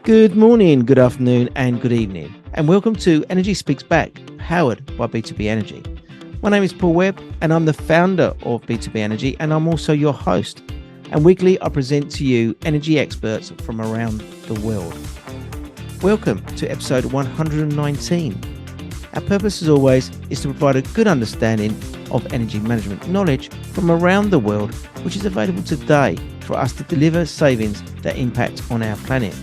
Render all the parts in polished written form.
Good morning, good afternoon, and good evening, and welcome to Energy Speaks Back, powered by B2B Energy. My name is Paul Webb, and I'm the founder of B2B Energy, and I'm also your host. And weekly, I present to you energy experts from around the world. Welcome to episode 119. Our purpose, as always, is to provide a good understanding of energy management knowledge from around the world, which is available today for us to deliver savings that impact on our planet.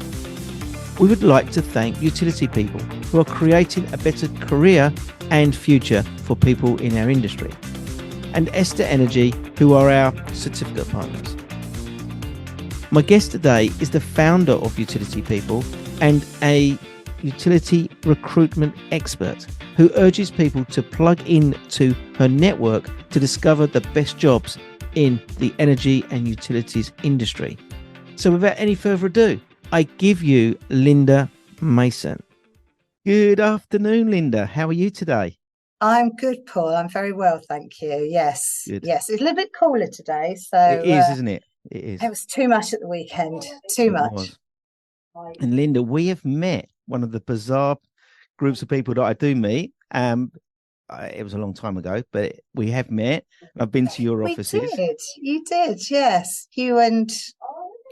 We would like to thank utility people who are creating a better career and future for people in our industry, and Esther Energy, who are our certificate partners. My guest today is the founder of Utility People and a utility recruitment expert who urges people to plug into her network to discover the best jobs in the energy and utilities industry. So without any further ado, I give you Linda Mason. Good afternoon, Linda. How are you today? I'm good, Paul. I'm very well, thank you. Yes. Good. Yes. It's a little bit cooler today. So it is, isn't it? It is. It was too much at the weekend. Too much. Was. And Linda, we have met one of the bizarre groups of people that I do meet. It was a long time ago, but we have met. I've been to your offices. You did, yes. You and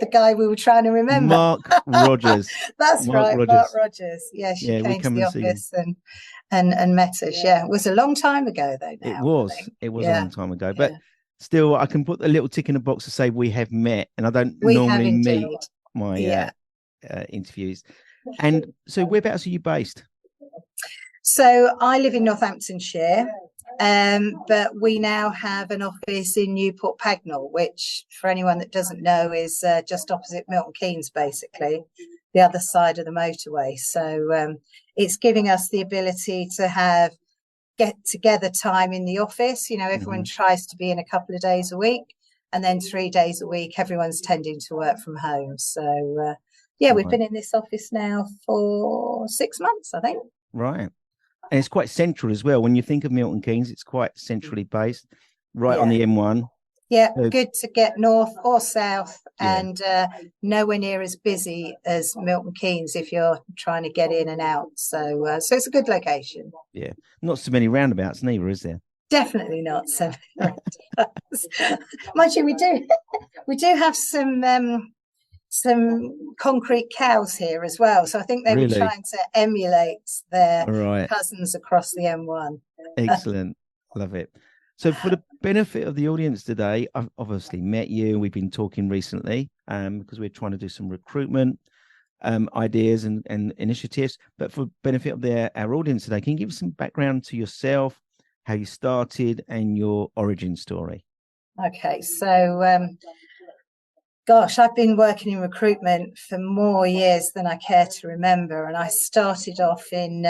the guy we were trying to remember. Mark Rogers. That's Mark Rogers. Yes, you came to the office and met us. Yeah, it was a long time ago, though. Now, it was a long time ago, but still, I can put a little tick in the box to say we have met, and I don't normally meet my interviews. And so, whereabouts are you based? So I live in Northamptonshire, but we now have an office in Newport Pagnell, which, for anyone that doesn't know, is just opposite Milton Keynes, basically, the other side of the motorway. So it's giving us the ability to get together time in the office. You know, everyone tries to be in a couple of days a week, and then 3 days a week, everyone's tending to work from home. So, we've been in this office now for 6 months, I think. Right. And it's quite central as well. When you think of Milton Keynes, it's quite centrally based, right on the M1. Yeah, good to get north or south, and nowhere near as busy as Milton Keynes if you're trying to get in and out. So it's a good location. Yeah, not so many roundabouts neither, is there? Definitely not so many roundabouts. Mind you, we do have some concrete cows here as well. So I think they were trying to emulate their cousins across the M1. Excellent. Love it. So for the benefit of the audience today, I've obviously met you. We've been talking recently because we're trying to do some recruitment ideas and initiatives. But for benefit of our audience today, can you give us some background to yourself, how you started and your origin story? Okay, so gosh, I've been working in recruitment for more years than I care to remember. And I started off in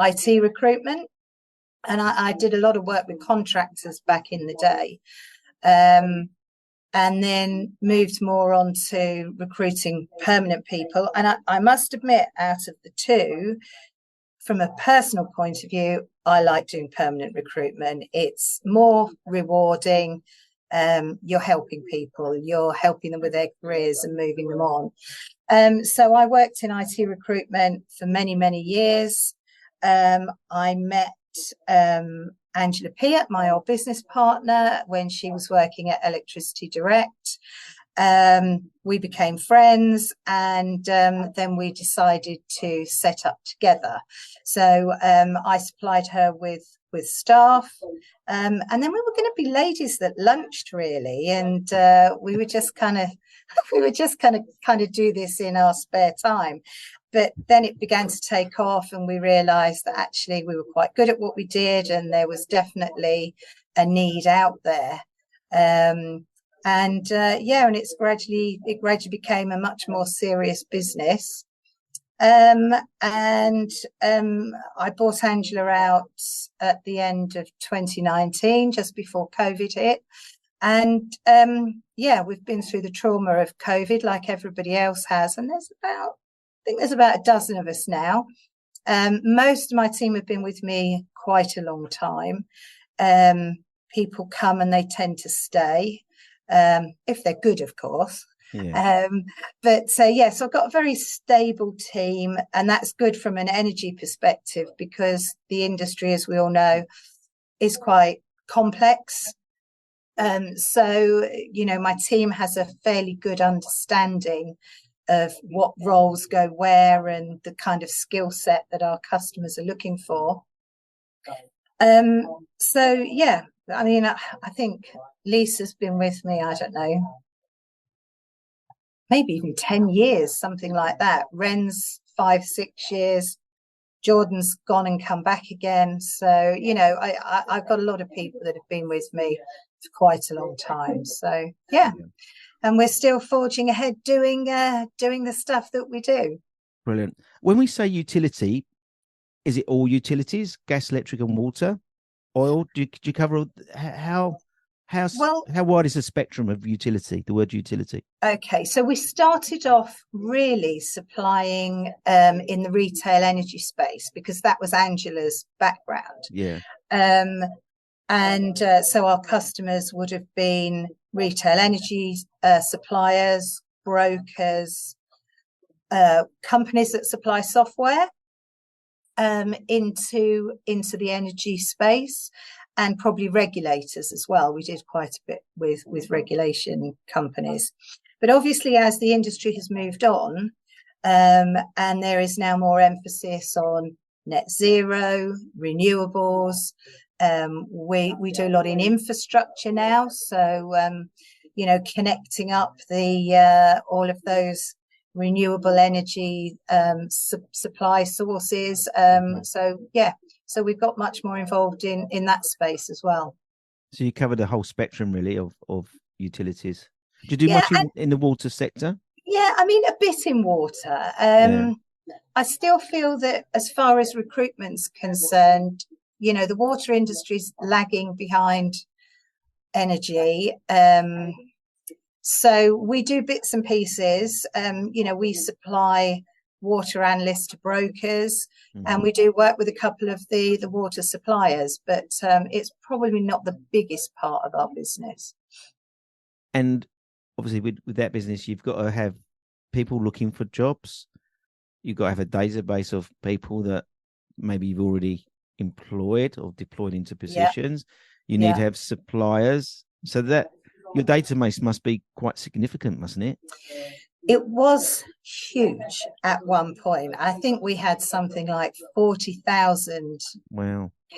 IT recruitment. And I did a lot of work with contractors back in the day. And then moved more on to recruiting permanent people. And I must admit, out of the two, from a personal point of view, I like doing permanent recruitment. It's more rewarding. You're helping people, you're helping them with their careers and moving them on. So I worked in IT recruitment for many, many years. I met Angela Piat, my old business partner, when she was working at Electricity Direct. We became friends, and then we decided to set up together. So I supplied her with staff, and then we were going to be ladies that lunched, really, and we would just kind of do this in our spare time. But then it began to take off, and we realized that actually we were quite good at what we did, and there was definitely a need out there. And it gradually became a much more serious business. I bought Angela out at the end of 2019, just before COVID hit. And we've been through the trauma of COVID like everybody else has. And there's about a dozen of us now. Most of my team have been with me quite a long time. People come and they tend to stay, if they're good, of course. Yeah. But so I've got a very stable team, and that's good from an energy perspective because the industry, as we all know, is quite complex. So, my team has a fairly good understanding of what roles go where and the kind of skill set that our customers are looking for. So, yeah, I mean, I think Lisa's been with me, I don't know, maybe even 10 years, something like that. Ren's 5-6 years. Jordan's gone and come back again. So, I've got a lot of people that have been with me for quite a long time. So, yeah. And we're still forging ahead doing the stuff that we do. Brilliant. When we say utility, is it all utilities, gas, electric, and water? Oil? Do you cover how wide is the spectrum of utility? The word utility. Okay, so we started off really supplying in the retail energy space because that was Angela's background. Yeah. So our customers would have been retail energy suppliers, brokers, companies that supply software into the energy space, and probably regulators as well. We did quite a bit with regulation companies. But obviously, as the industry has moved on, and there is now more emphasis on net zero, renewables, we do a lot in infrastructure now. So, connecting up all of those renewable energy supply sources. So we've got much more involved in that space as well. So you cover the whole spectrum really of utilities. Do you do much in the water sector? Yeah, I mean, a bit in water. I still feel that as far as recruitment's concerned, the water industry's lagging behind energy. So we do bits and pieces. We supply water analysts to brokers, and we do work with a couple of the water suppliers, but it's probably not the biggest part of our business. And obviously with that business, you've got to have people looking for jobs. You've got to have a database of people that maybe you've already employed or deployed into positions. You need to have suppliers, so that your database must be quite significant, mustn't it? It was huge at one point. I think we had something like 40,000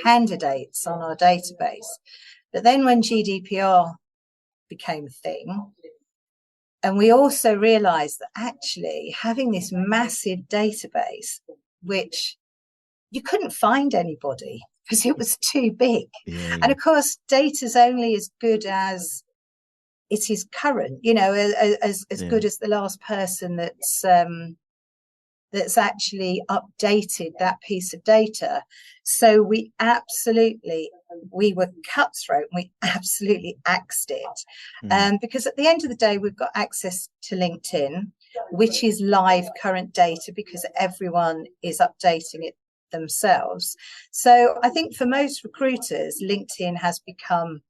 candidates on our database. But then when GDPR became a thing, and we also realized that actually having this massive database, which you couldn't find anybody because it was too big. And of course, data's only as good as it is current, as good as the last person that's actually updated that piece of data. So we were cutthroat. We absolutely axed it because at the end of the day, we've got access to LinkedIn, which is live current data because everyone is updating it themselves. So I think for most recruiters, LinkedIn has become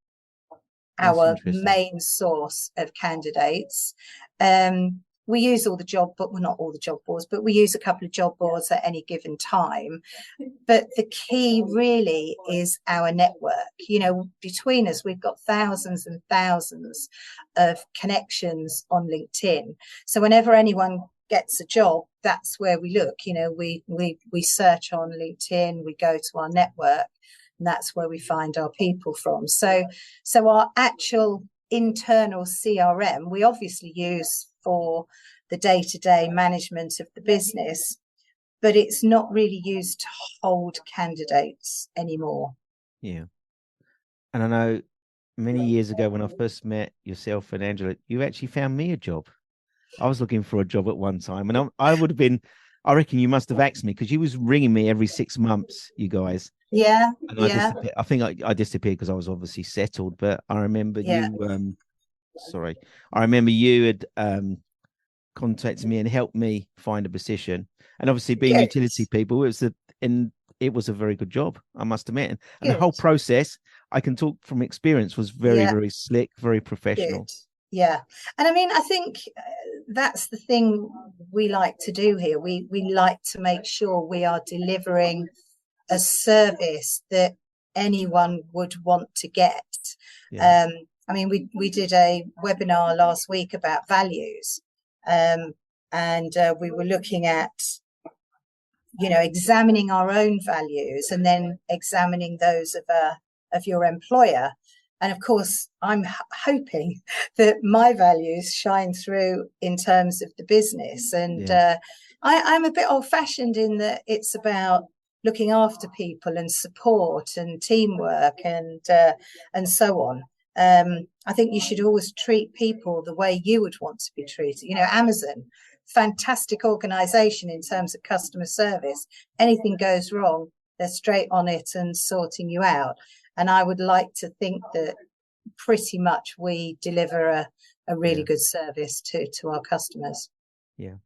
our main source of candidates. We use all the not all the job boards, but we use a couple of job boards at any given time. But the key really is our network. Between us, we've got thousands and thousands of connections on LinkedIn. So whenever anyone gets a job, that's where we look. We search on LinkedIn, we go to our network, and that's where we find our people from. So our actual internal CRM, we obviously use for the day-to-day management of the business, but it's not really used to hold candidates anymore. Yeah. And I know many years ago when I first met yourself and Angela, you actually found me a job. I was looking for a job at one time, and I would have been, I reckon you must have axed me because you was ringing me every 6 months, you guys. Yeah. And I think I disappeared because I was obviously settled, but I remember you, I remember you had contacted me and helped me find a position. And obviously being utility people, it was a very good job, I must admit. And the whole process, I can talk from experience, was very, very slick, very professional. Good. Yeah. And I mean, I think that's the thing we like to do here. We like to make sure we are delivering a service that anyone would want to get. Yeah. I mean, we did a webinar last week about values, and we were looking at, examining our own values and then examining those of your employer. And of course, I'm hoping that my values shine through in terms of the business. And I'm a bit old-fashioned in that it's about looking after people and support and teamwork and so on. I think you should always treat people the way you would want to be treated. Amazon, fantastic organization in terms of customer service. Anything goes wrong, they're straight on it and sorting you out. And I would like to think that pretty much we deliver a really good service to our customers. Yeah.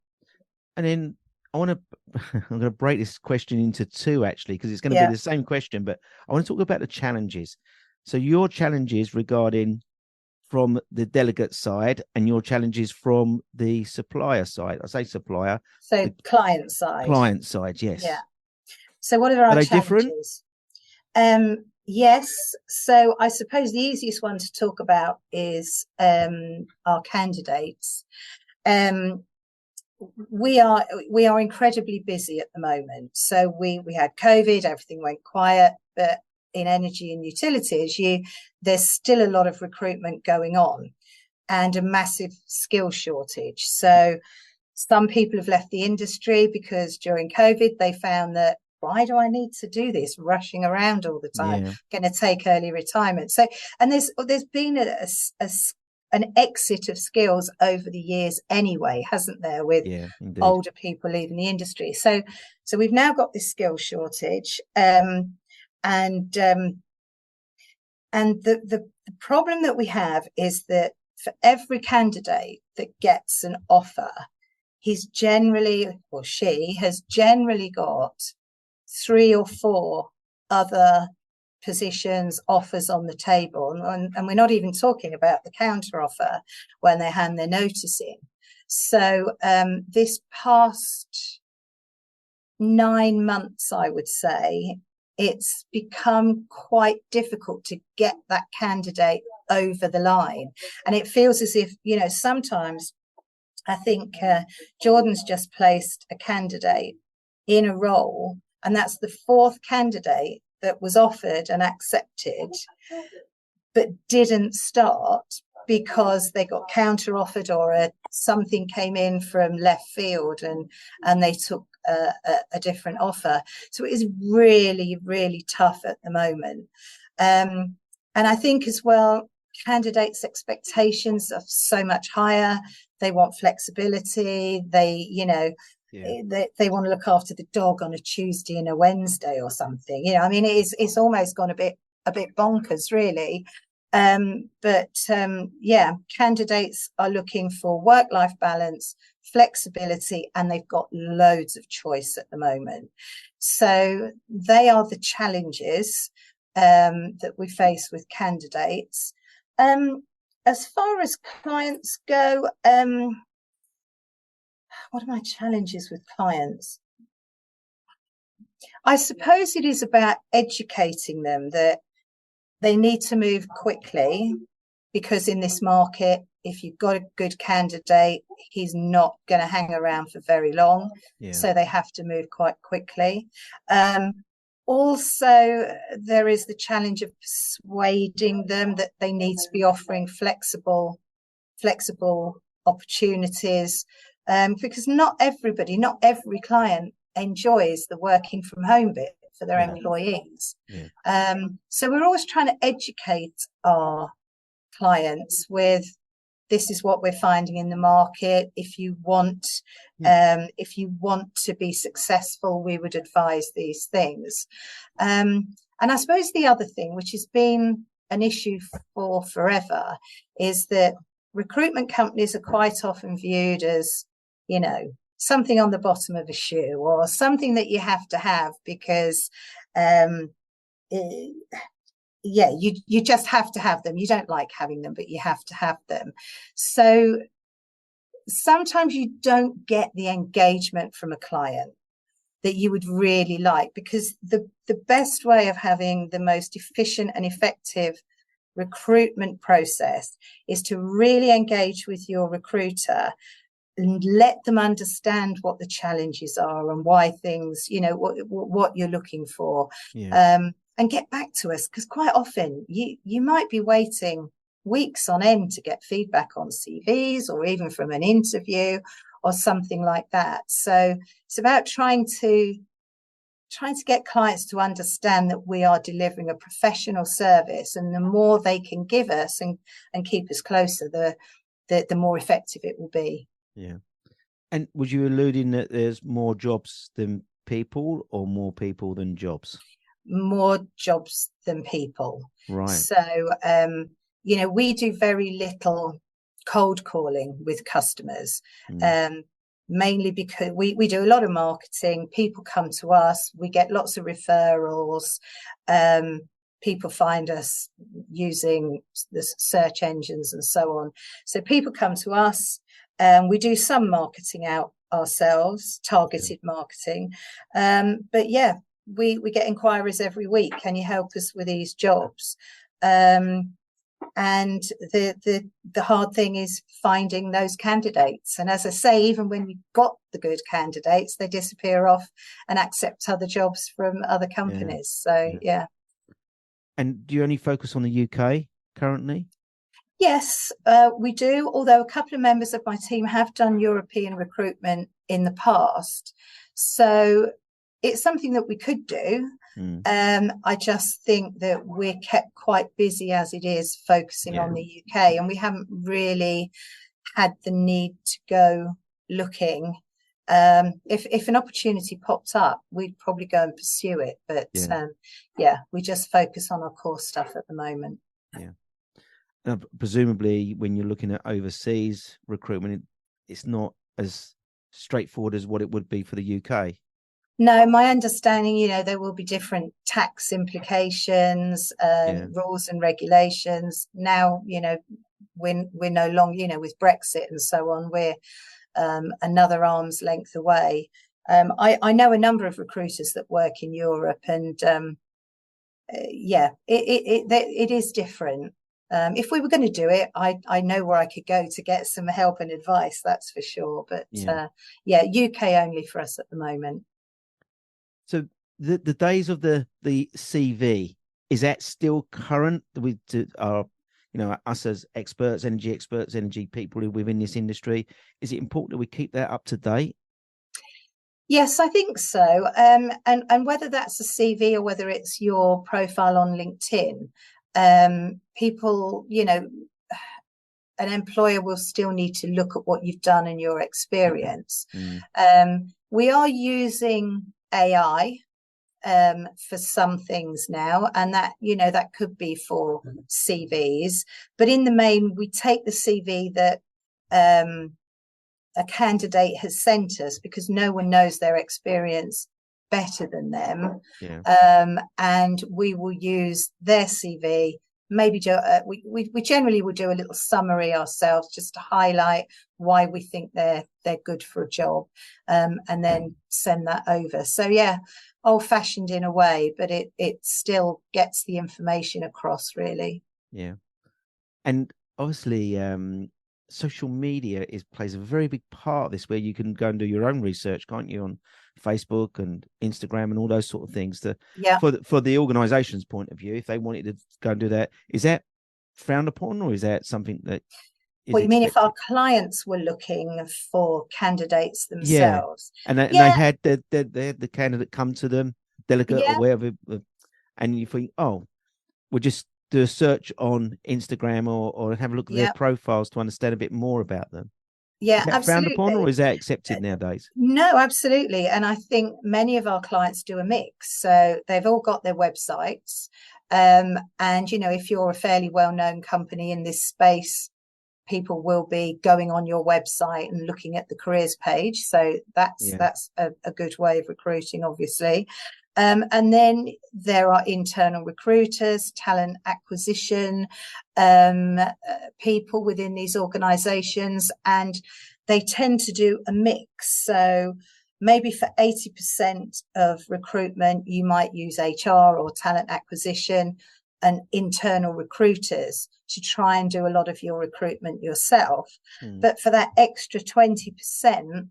And then I'm going to break this question into two, actually, because it's going to be the same question, but I want to talk about the challenges. So your challenges regarding from the delegate side and your challenges from the supplier side. I say supplier. So client side. Client side, yes. Yeah. So what are our challenges? Different? Yes. So I suppose the easiest one to talk about is our candidates. We are incredibly busy at the moment. So we had COVID, everything went quiet, but in energy and utilities, there's still a lot of recruitment going on and a massive skill shortage. So some people have left the industry because during COVID they found that, why do I need to do this rushing around all the time? Going to take early retirement. So, and there's been an exit of skills over the years anyway, hasn't there, with older people leaving the industry. So we've now got this skill shortage, and the problem that we have is that for every candidate that gets an offer, he's generally, or she has generally got 3 or 4 other positions, offers on the table, and we're not even talking about the counter offer when they hand their notice in. So this past 9 months, I would say, it's become quite difficult to get that candidate over the line. And it feels as if, sometimes I think Jordan's just placed a candidate in a role, and that's the 4th candidate that was offered and accepted, but didn't start because they got counter offered or something came in from left field and they took a different offer. So it is really, really tough at the moment. And I think as well, candidates' expectations are so much higher. They want flexibility. They want to look after the dog on a Tuesday and a Wednesday or something. It's almost gone a bit bonkers, really. Candidates are looking for work-life balance, flexibility, and they've got loads of choice at the moment. So they are the challenges that we face with candidates. As far as clients go, what are my challenges with clients? I suppose it is about educating them that they need to move quickly, because in this market, if you've got a good candidate, he's not going to hang around for very long. So they have to move quite quickly. Also, there is the challenge of persuading them that they need to be offering flexible opportunities, because not every client enjoys the working from home bit for their employees. So we're always trying to educate our clients with, this is what we're finding in the market. If you want to be successful, we would advise these things. And I suppose the other thing, which has been an issue for forever, is that recruitment companies are quite often viewed as, something on the bottom of a shoe, or something that you have to have because, you just have to have them. You don't like having them, but you have to have them. So sometimes you don't get the engagement from a client that you would really like, because the best way of having the most efficient and effective recruitment process is to really engage with your recruiter and let them understand what the challenges are and why things, what you're looking for. And get back to us, because quite often you might be waiting weeks on end to get feedback on CVs or even from an interview or something like that. So it's about trying to get clients to understand that we are delivering a professional service, and the more they can give us and keep us closer, the more effective it will be. Yeah. And was you alluding that there's more jobs than people, or more people than jobs? More jobs than people. Right. So, we do very little cold calling with customers, mainly because we do a lot of marketing. People come to us, we get lots of referrals. People find us using the search engines and so on. So people come to us, we do some marketing out ourselves, targeted marketing. But yeah, we get inquiries every week. Can you help us with these jobs? And the hard thing is finding those candidates. And as I say, even when you've got the good candidates, they disappear off and accept other jobs from other companies. So, yeah. And do you only focus on the UK currently? Yes, we do. Although a couple of members of my team have done European recruitment in the past. So it's something that we could do. I just think that we're kept quite busy as it is, focusing on the UK, and we haven't really had the need to go looking. If an opportunity popped up, we'd probably go and pursue it. But we just focus on our core stuff at the moment. Yeah. Presumably, when you're looking at overseas recruitment, it's not as straightforward as what it would be for the UK. No, my understanding, there will be different tax implications, rules and regulations. Now, we're no longer, with Brexit and so on, we're another arm's length away. I know a number of recruiters that work in Europe, and it is different. If we were going to do it, I know where I could go to get some help and advice, that's for sure. But UK only for us at the moment. So the days of the CV, is that still current with our, us as experts, energy people who within this industry? Is it important that we keep that up to date? Yes, I think so. And whether that's a CV or whether it's your profile on LinkedIn, people, an employer will still need to look at what you've done and your experience. We are using AI for some things now, and that that could be for CVs, but in the main we take the CV that a candidate has sent us, because no one knows their experience better than them. And we will use their CV. Maybe we generally will do a little summary ourselves, just to highlight why we think they're good for a job, and then send that over. So old-fashioned in a way, but it still gets the information across, really. And obviously social media plays a very big part of this, where you can go and do your own research, can't you, on Facebook and Instagram and all those sort of things for the organization's point of view. If they wanted to go and do that, is that frowned upon, or is that something that is you mean if our clients were looking for candidates themselves? And they had the candidate come to them, delegate or whatever, and you think, we'll just do a search on Instagram or have a look at their profiles to understand a bit more about them. Is that frowned upon, or is that accepted nowadays? No, absolutely. And I think many of our clients do a mix. So they've all got their websites. And, if you're a fairly well-known company in this space, people will be going on your website and looking at the careers page. So that's a good way of recruiting, obviously. And then there are internal recruiters, talent acquisition people within these organizations. And they tend to do a mix. So maybe for 80% of recruitment, you might use HR or talent acquisition and internal recruiters to try and do a lot of your recruitment yourself. But for that extra 20%,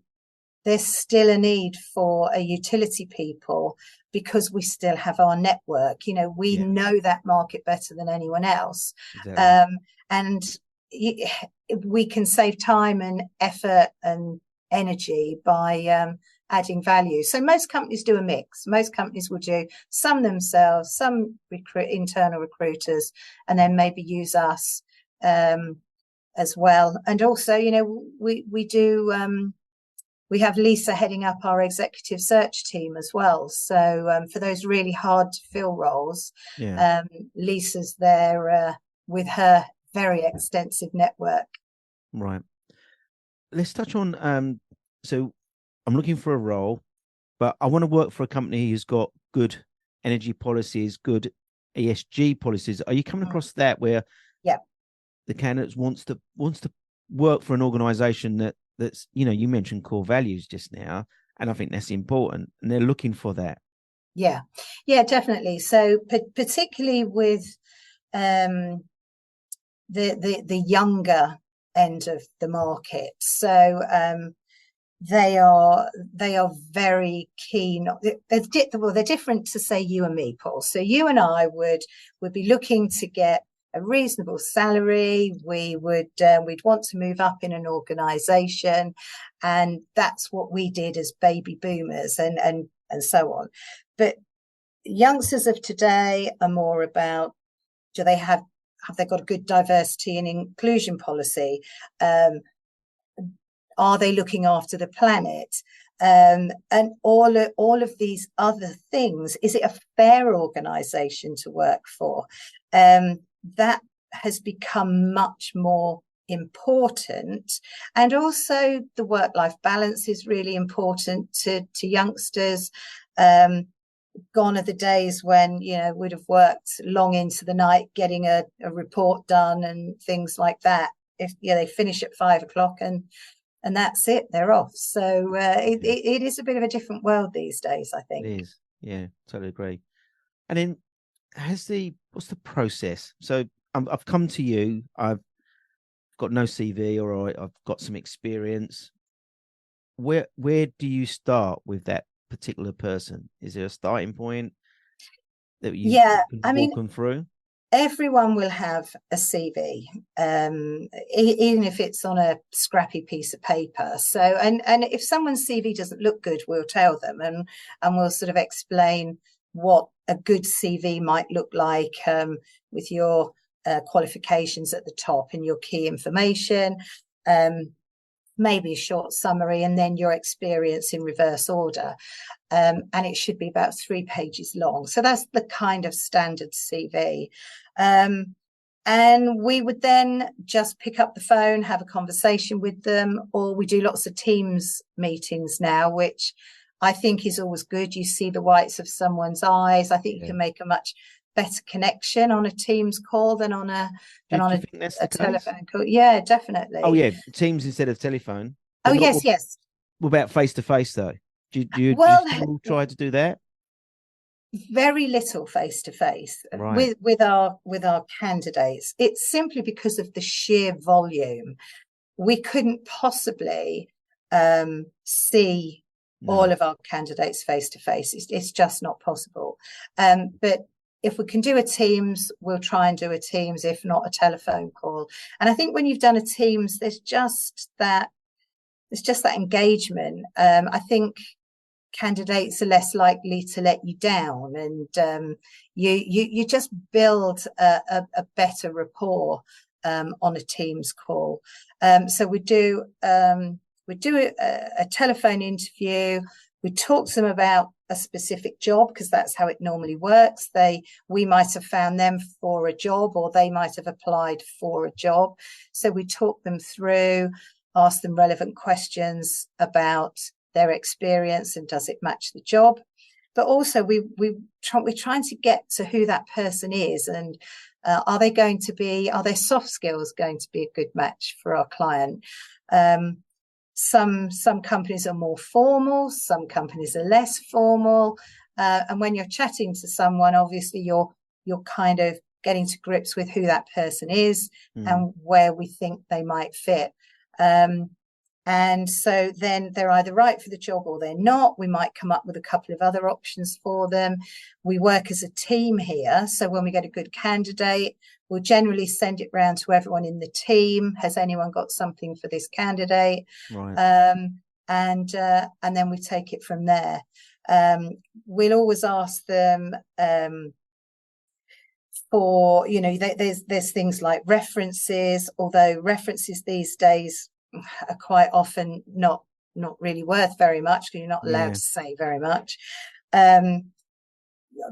there's still a need for a utility people, because we still have our network. We know that market better than anyone else. Exactly. And we can save time and effort and energy by adding value. So most companies do a mix. Most companies will do some themselves, some internal recruiters, and then maybe use us as well. And also, we do. We have Lisa heading up our executive search team as well. So for those really hard to fill roles, Lisa's there with her very extensive network. Right. Let's touch on, so I'm looking for a role, but I want to work for a company who's got good energy policies, good ESG policies. Are you coming across that where the candidates wants to work for an organization that's, you mentioned core values just now, and I think that's important, and they're looking for that? Yeah, definitely. So particularly with the younger end of the market. So they are very keen. They're different to, say, you and me, Paul. So you and I would be looking to get a reasonable salary. We'd want to move up in an organization, and that's what we did as baby boomers and so on. But youngsters of today are more about, do they have they got a good diversity and inclusion policy? Are they looking after the planet? And all of these other things. Is it a fair organization to work for? That has become much more important. And also the work-life balance is really important to youngsters. Gone are the days when would have worked long into the night getting a report done and things like that. If they finish at 5 o'clock and that's it, they're off. So it is a bit of a different world these days, I think. It is. Yeah, totally agree. And then what's the process? So I've come to you, I've got no CV, or I've got some experience. Where do you start with that particular person? Is there a starting point that you can walk them through? Everyone will have a CV, even if it's on a scrappy piece of paper. So, and if someone's CV doesn't look good, we'll tell them, and we'll sort of explain what a good CV might look like, with your qualifications at the top and your key information, maybe a short summary, and then your experience in reverse order. And it should be about 3 pages long. So that's the kind of standard CV. And we would then just pick up the phone, have a conversation with them, or we do lots of Teams meetings now, which I think is always good. You see the whites of someone's eyes. I think you can make a much better connection on a Teams call than on a telephone call. Yeah, definitely. Oh yeah, Teams instead of telephone. Oh yes. What about face to face though? Do you still try to do that? Very little face to face with our candidates. It's simply because of the sheer volume. We couldn't possibly see all of our candidates face to face. It's just not possible. But if we can do a Teams, we'll try and do a Teams, if not a telephone call. And I think when you've done a Teams, there's just that engagement. I think candidates are less likely to let you down, and you just build a better rapport on a Teams call. So we do a telephone interview. We talk to them about a specific job, because that's how it normally works. We might have found them for a job, or they might have applied for a job. So we talk them through, ask them relevant questions about their experience and does it match the job. But also we're trying to get to who that person is, and are their soft skills going to be a good match for our client? Some companies are more formal, some companies are less formal. And when you're chatting to someone, obviously you're kind of getting to grips with who that person is and where we think they might fit. And so then they're either right for the job or they're not. We might come up with a couple of other options for them. We work as a team here. So when we get a good candidate, we'll generally send it round to everyone in the team. Has anyone got something for this candidate? Right. And then we take it from there. We'll always ask them for, there's things like references, although references these days are quite often not really worth very much because you're not allowed to say very much.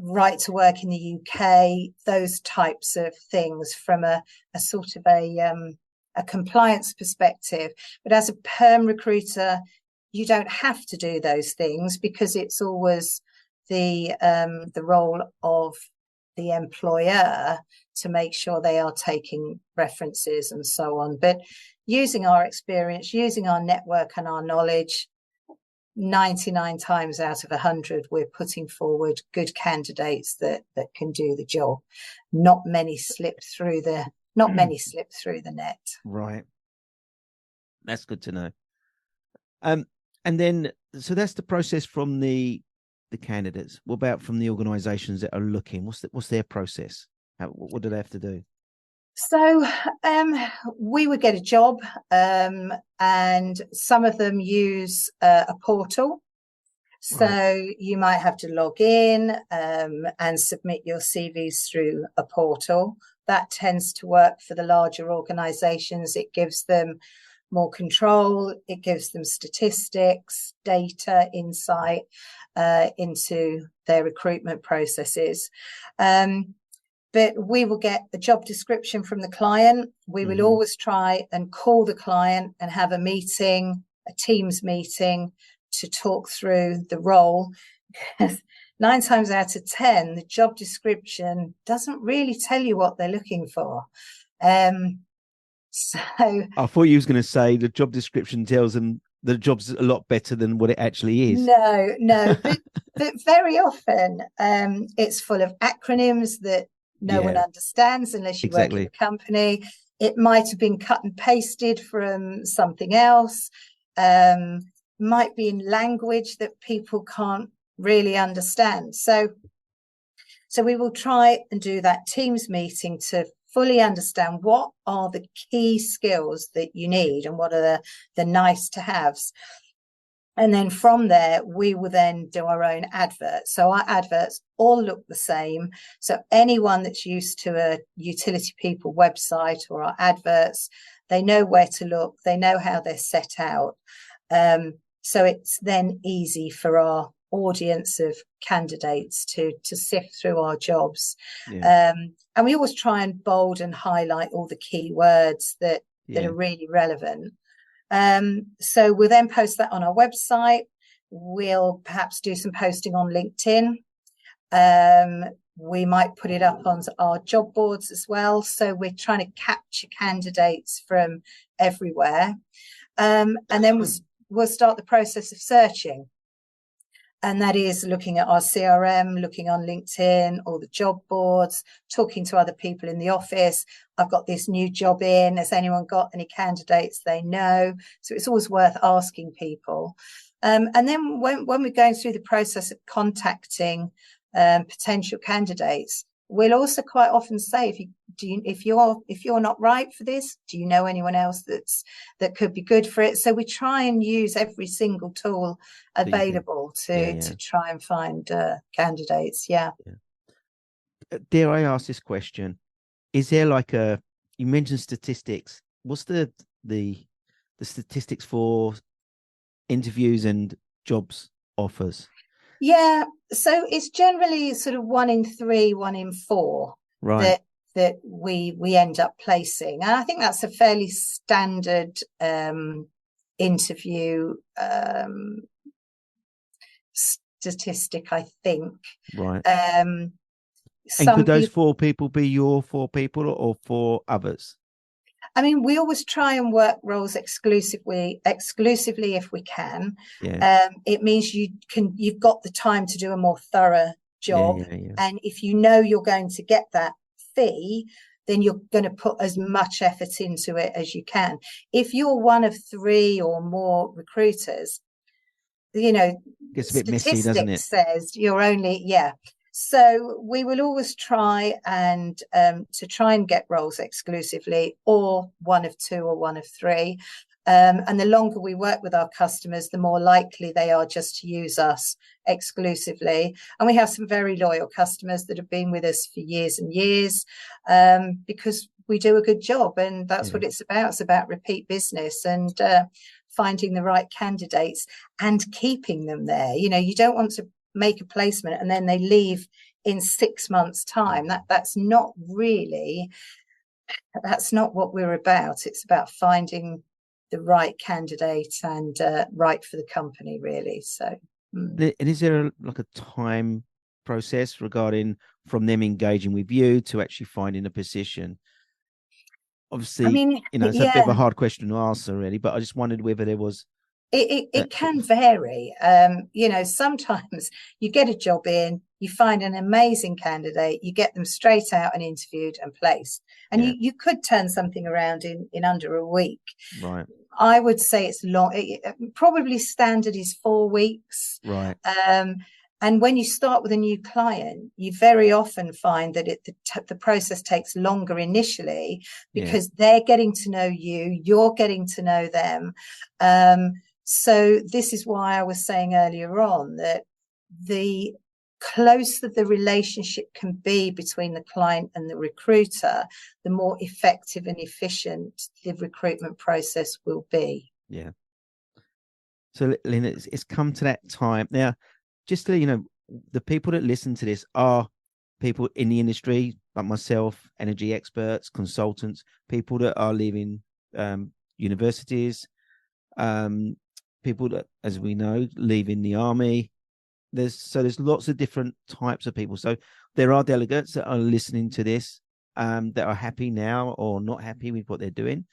Right to work in the UK, those types of things from a sort of a compliance perspective. But as a perm recruiter, you don't have to do those things because it's always the role of the employer to make sure they are taking references and so on. But using our experience, using our network and our knowledge, 99 times out of 100, we're putting forward good candidates that can do the job. Not many slip through the net. Right. That's good to know. And then, so that's the process from the candidates. What about from the organisations that are looking? What's their process? What do they have to do? So we would get a job, and some of them use a portal. So right. You might have to log in and submit your CVs through a portal. That tends to work for the larger organisations. It gives them more control. It gives them statistics, data, insight into their recruitment processes. But we will get a job description from the client. We will always try and call the client and have a meeting, a Teams meeting, to talk through the role. 9 times out of 10, the job description doesn't really tell you what they're looking for. So I thought you was going to say the job description tells them the job's a lot better than what it actually is. No, but very often it's full of acronyms that no one understands unless you work in the company. It might have been cut and pasted from something else. Might be in language that people can't really understand. So we will try and do that Teams meeting to fully understand what are the key skills that you need and what are the nice to haves. And then from there, we will then do our own adverts. So our adverts all look the same. So anyone that's used to a Utility People website or our adverts, they know where to look. They know how they're set out. So it's then easy for our audience of candidates to sift through our jobs. And we always try and bold and highlight all the key words that are really relevant. So we'll then post that on our website. We'll perhaps do some posting on LinkedIn. We might put it up on our job boards as well. So we're trying to capture candidates from everywhere. And then we'll start the process of searching. And that is looking at our CRM, looking on LinkedIn, all the job boards, talking to other people in the office. I've got this new job in. Has anyone got any candidates they know? So it's always worth asking people. And then when we're going through the process of contacting potential candidates, we'll also quite often say, if you're not right for this, do you know anyone else that could be good for it? So we try and use every single tool available to try and find candidates. Dare I ask this question? Is there like you mentioned statistics? What's the statistics for interviews and jobs offers? Yeah, so it's generally sort of 1 in 3, 1 in 4 that we end up placing. And I think that's a fairly standard interview statistic, I think. Right. And could those 4 people be your 4 people or 4 others? I mean, we always try and work roles exclusively if we can. Yeah. It means you've got the time to do a more thorough Yeah. job. Yeah. Yeah. And if you know you're going to get that fee, then you're going to put as much effort into it as you can. If you're one of three or more recruiters, Gets a bit messy, doesn't it? statistics says you're only, yeah. So we will always try and to try and get roles exclusively, or one of two or one of three. And the longer we work with our customers, the more likely they are just to use us exclusively. And we have some very loyal customers that have been with us for years and years, because we do a good job, and that's what it's about. It's about repeat business and finding the right candidates and keeping them there. You don't want to make a placement and then they leave in 6 months' time. That's not what we're about. It's about finding the right candidate and right for the company, really. So, And is there like a time process regarding from them engaging with you to actually finding a position? I Obviously, mean, it's a bit of a hard question to answer, really, but I just wondered whether there was it can vary. Sometimes you get a job in, you find an amazing candidate, you get them straight out and interviewed and placed, and you could turn something around in under a week. Right. I would say it's long. Probably standard is 4 weeks. Right. And when you start with a new client, you very often find that the process takes longer initially because they're getting to know you, you're getting to know them. So this is why I was saying earlier on that the closer the relationship can be between the client and the recruiter, the more effective and efficient the recruitment process will be. Yeah. So, Lynn, it's come to that time now. Just to the people that listen to this are people in the industry, like myself, energy experts, consultants, people that are leaving universities, people that, as we know, leaving the army. There's lots of different types of people. So there are delegates that are listening to this, that are happy now or not happy with what they're doing,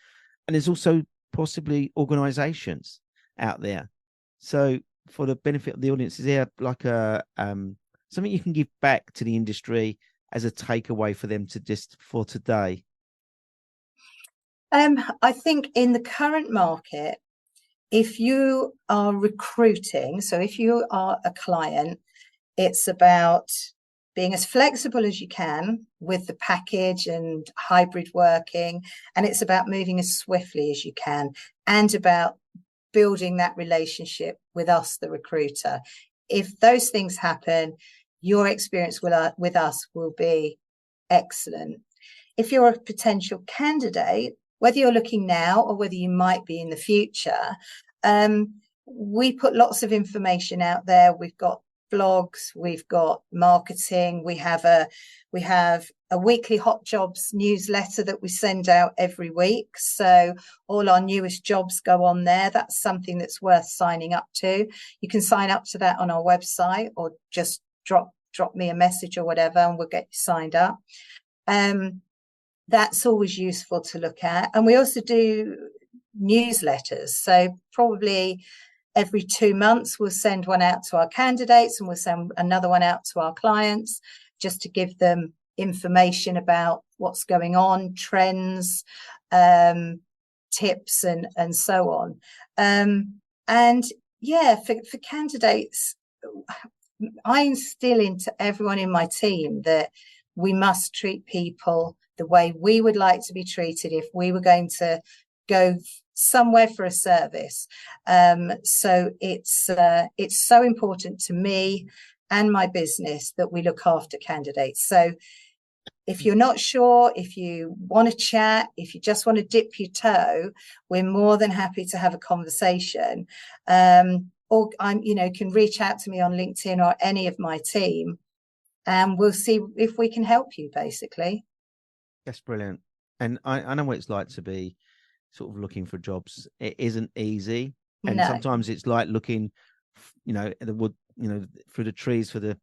and there's also possibly organisations out there. So for the benefit of the audience, is there like a something you can give back to the industry as a takeaway for them to just for today? I think in the current market, if you are recruiting, so if you are a client, it's about being as flexible as you can with the package and hybrid working, and it's about moving as swiftly as you can, and about building that relationship with us, the recruiter. If those things happen, your experience with us will be excellent. If you're a potential candidate, whether you're looking now or whether you might be in the future, we put lots of information out there. We've got blogs, we've got marketing, we have a weekly hot jobs newsletter that we send out every week. So all our newest jobs go on there. That's something that's worth signing up to. You can sign up to that on our website, or just drop me a message or whatever, and we'll get you signed up. That's always useful to look at. And we also do newsletters. So probably every 2 months, we'll send one out to our candidates, and we'll send another one out to our clients, just to give them information about what's going on, trends, tips, and so on. And yeah, for candidates, I instill into everyone in my team that we must treat people the way we would like to be treated if we were going to go somewhere for a service. So it's so important to me and my business that we look after candidates. So if you're not sure, if you want to chat, if you just want to dip your toe, we're more than happy to have a conversation. Or can reach out to me on LinkedIn or any of my team, and we'll see if we can help you, basically. That's brilliant. And I know what it's like to be sort of looking for jobs. It isn't easy. And sometimes it's like looking, at the wood, through the trees for the,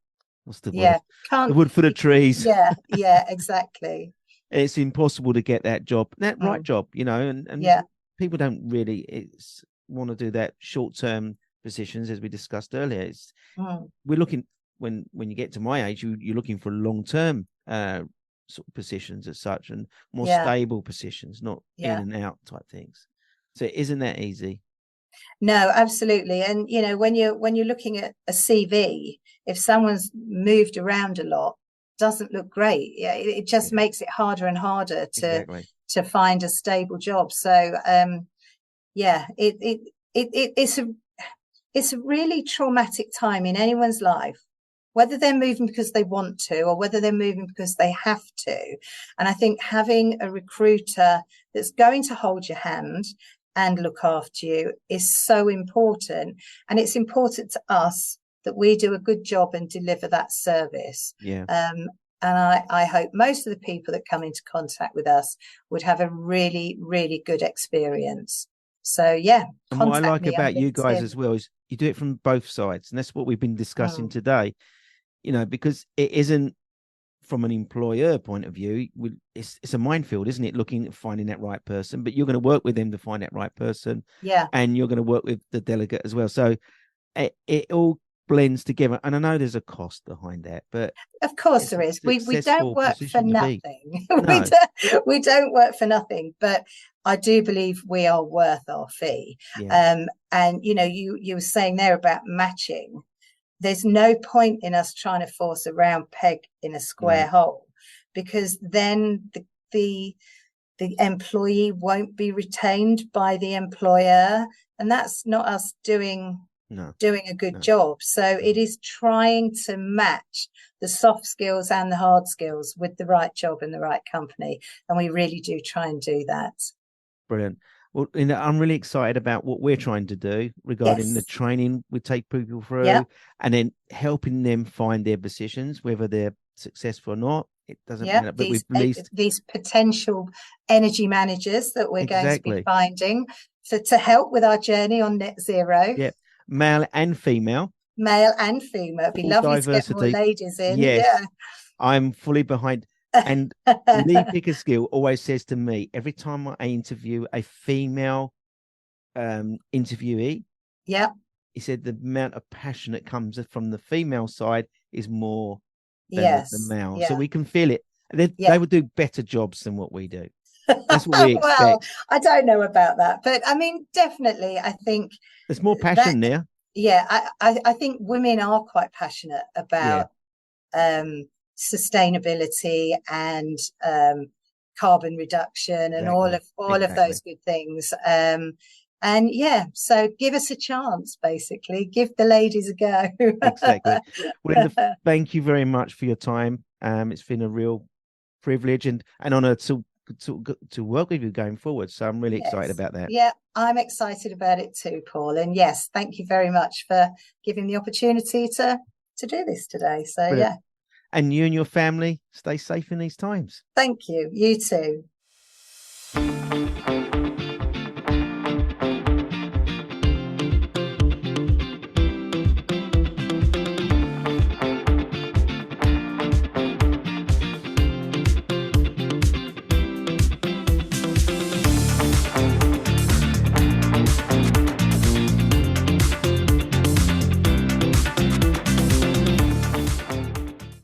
what's the word? The wood for the trees. Yeah, exactly. It's impossible to get that job, that right Mm, job, and yeah. people don't really want to do that short-term positions, as we discussed earlier. Mm, We're looking, when you get to my age, you're looking for long-term sort of positions as such, and more yeah. stable positions, not in Yeah. and out type things. So it isn't that easy. No, absolutely. And when you're looking at a CV, if someone's moved around a lot, doesn't look great. Yeah, it just Yeah, makes it harder and harder exactly. to find a stable job. So yeah, it's a really traumatic time in anyone's life, whether they're moving because they want to or whether they're moving because they have to. And I think having a recruiter that's going to hold your hand and look after you is so important. And it's important to us that we do a good job and deliver that service. Yeah. And I hope most of the people that come into contact with us would have a really, really good experience. So yeah, And what I contact like me on about you guys LinkedIn. as well is you do it from both sides, and that's what we've been discussing Mm, today. Because it isn't from an employer point of view. It's a minefield, isn't it? Looking at finding that right person, but you're going to work with them to find that right person, yeah. and you're going to work with the delegate as well. So it all blends together. And I know there's a cost behind that, but Of course it's there a is. We don't successful work for position to be. nothing. No, We don't work for nothing, but I do believe we are worth our fee. yeah, And you were saying there about matching. There's no point in us trying to force a round peg in a square no, hole, because then the the employee won't be retained by the employer, and that's not us no, doing a good no. job. So it No. is trying to match the soft skills and the hard skills with the right job and the right company. And we really do try and do that. Brilliant. Well, I'm really excited about what we're trying to do regarding the Yes. training we take people Yeah. through, and then helping them find their positions, whether they're successful or not. It doesn't Yeah. matter, but we've released These potential energy managers that we're going to be exactly. finding to help with our journey on net zero, Yeah, male and female, male and female. It'd be full lovely to get more diversity. ladies in. Yeah. Yes, I'm fully behind. And Lee Pickersgill always says to me every time I interview a female interviewee, Yeah. he said the amount of passion that comes from the female side is more than the Yes. male. So Yeah. we can feel it. They Yeah. would do better jobs than what we do. That's what we Well, expect. I don't know about that, but I mean, definitely, I think There's more that, passion there. yeah, I think women are quite passionate Yeah, about sustainability and carbon reduction and exactly. all of Exactly. those good things. And yeah, so give us a chance, basically. Give the ladies a go. Exactly. Well, Linda, thank you very much for your time. It's been a real privilege and honor to work with you going forward. So I'm really excited Yes. about that. Yeah, I'm excited about it too, Paul. And yes, thank you very much for giving the opportunity to do this today. So Brilliant. yeah, And you and your family stay safe in these times. thank you. You too.